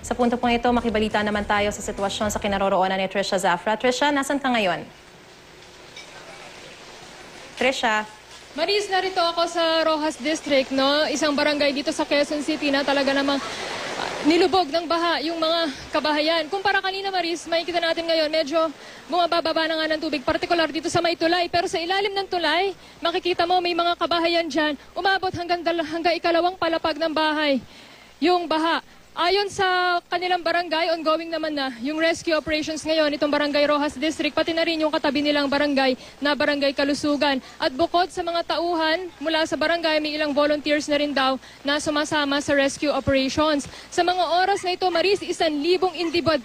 Sa punto pong ito, makibalita naman tayo sa sitwasyon sa kinaroroonan ni Trisha Zafra. Trisha, nasan ka ngayon? Trisha? Maris, narito ako sa Roxas District, no? Isang barangay dito sa Quezon City na talaga namang nilubog ng baha yung mga kabahayan. Kumpara kanina, Maris, makikita natin ngayon, medyo bumababa na nga ng tubig, partikular dito sa may tulay. Pero sa ilalim ng tulay, makikita mo may mga kabahayan dyan, umabot hanggang ikalawang palapag ng bahay yung baha. Ayon sa kanilang barangay, ongoing naman na yung rescue operations ngayon, itong barangay Roxas District, pati na rin yung katabi nilang barangay na barangay Kalusugan. At bukod sa mga tauhan mula sa barangay, may ilang volunteers na rin daw na sumasama sa rescue operations. Sa mga oras na ito, Maris, 1,000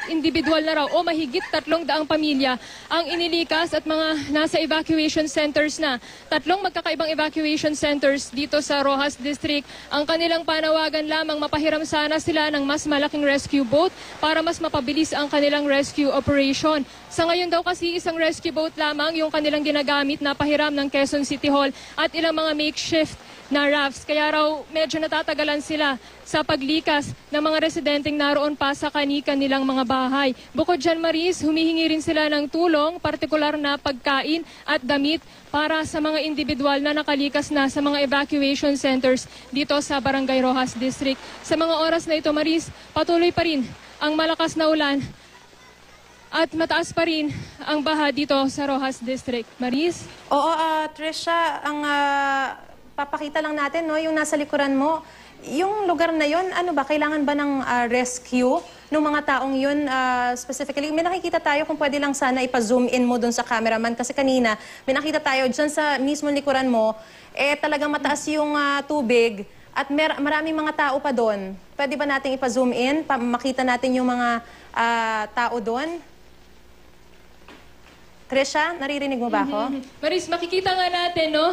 individual na raw o mahigit 300 pamilya ang inilikas at mga nasa evacuation centers na. 3 magkakaibang evacuation centers dito sa Roxas District. Ang kanilang panawagan lamang mapahiram sana sila ng mas malaking rescue boat para mas mapabilis ang kanilang rescue operation. Sa ngayon daw kasi isang rescue boat lamang yung kanilang ginagamit na pahiram ng Quezon City Hall at ilang mga makeshift na rafts. Kaya raw medyo natatagalan sila sa paglikas ng mga residenteng naroon pa sa kani-kanilang mga bahay. Bukod dyan, Maris, humihingi rin sila ng tulong, partikular na pagkain at damit para sa mga individual na nakalikas na sa mga evacuation centers dito sa Barangay Roxas District. Sa mga oras na ito, Maris, patuloy pa rin ang malakas na ulan at mataas pa rin ang baha dito sa Roxas District. Maris? Oo, Trisha, ang papakita lang natin, no, yung nasa likuran mo, yung lugar na yon, ano ba, kailangan ba ng rescue ng mga taong yun specifically? May nakikita tayo kung pwede lang sana ipa-zoom in mo dun sa cameraman kasi kanina may nakita tayo dyan sa mismo likuran mo, talagang mataas yung tubig at maraming mga tao pa doon. Pwede ba nating ipa-zoom in, makita natin yung mga tao doon? Trisha, naririnig mo ba ako? Maris, makikita nga natin, no?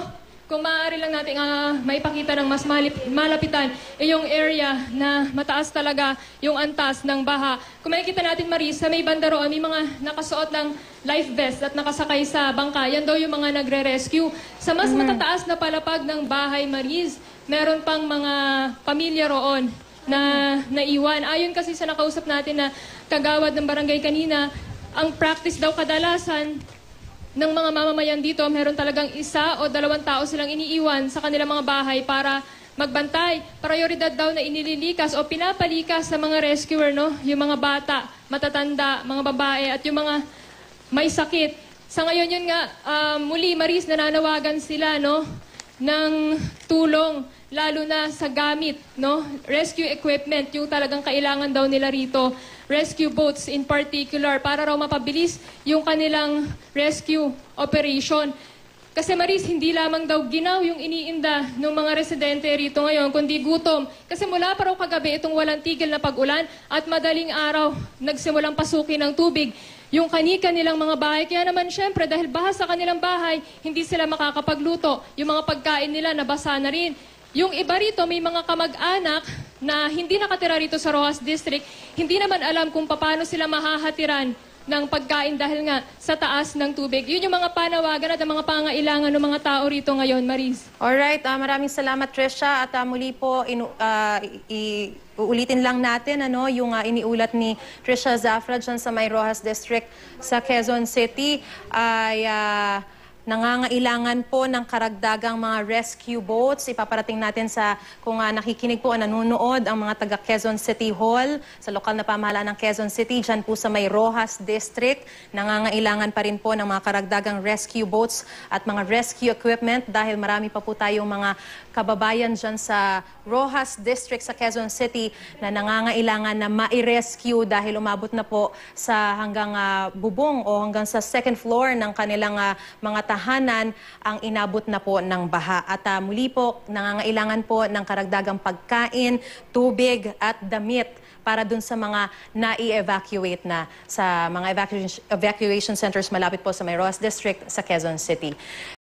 Kung maaari lang natin maipakita ng mas malapitan yung area na mataas talaga yung antas ng baha. Kung makikita natin, Maris, sa may banda roon, may mga nakasuot ng life vest at nakasakay sa bangka. Yan daw yung mga nagre-rescue. Sa mas matataas na palapag ng bahay, Maris, meron pang mga pamilya roon na naiwan. Ayon kasi sa nakausap natin na kagawad ng barangay kanina, ang practice daw kadalasan ng mga mamamayan dito, meron talagang 1 o 2 tao silang iniiwan sa kanilang mga bahay para magbantay. Prioridad daw na inililikas o pinapalikas sa mga rescuer, no? Yung mga bata, matatanda, mga babae at yung mga may sakit. Sa ngayon yun nga, muli, Maris, nananawagan sila, no, ng tulong, lalo na sa gamit, no? Rescue equipment, yung talagang kailangan daw nila rito. Rescue boats in particular, para raw mapabilis yung kanilang rescue operation. Kasi, Maris, hindi lamang daw ginaw yung iniinda ng mga residente rito ngayon, kundi gutom. Kasi mula pa raw kagabi itong walang tigil na pag-ulan at madaling araw nagsimulang pasukin ng tubig yung kani-kanilang mga bahay. Kaya naman, syempre, dahil baha sa kanilang bahay, hindi sila makakapagluto. Yung mga pagkain nila nabasa na rin. Yung iba rito, may mga kamag-anak na hindi nakatira rito sa Roxas District, hindi naman alam kung paano sila mahahatiran ng pagkain dahil nga sa taas ng tubig. Yun yung mga panawagan at ang mga pangailangan ng mga tao rito ngayon, Maris. Alright, maraming salamat, Trisha. At muli po, uulitin lang natin yung iniulat ni Trisha Zafra dyan sa may Roxas District sa Quezon City ay nangangailangan po ng karagdagang mga rescue boats. Ipaparating natin sa kung nakikinig po o nanonood ang mga taga Quezon City Hall sa lokal na pamahalaan ng Quezon City, dyan po sa may Roxas District. Nangangailangan pa rin po ng mga karagdagang rescue boats at mga rescue equipment dahil marami pa po tayong mga kababayan dyan sa Roxas District sa Quezon City na nangangailangan na ma-rescue dahil umabot na po sa hanggang bubong o hanggang sa second floor ng kanilang mga tahanan ang inabot na po ng baha. At muli po, nangangailangan po ng karagdagang pagkain, tubig at damit para dun sa mga nai-evacuate na sa mga evacuation centers malapit po sa may Roxas District sa Quezon City.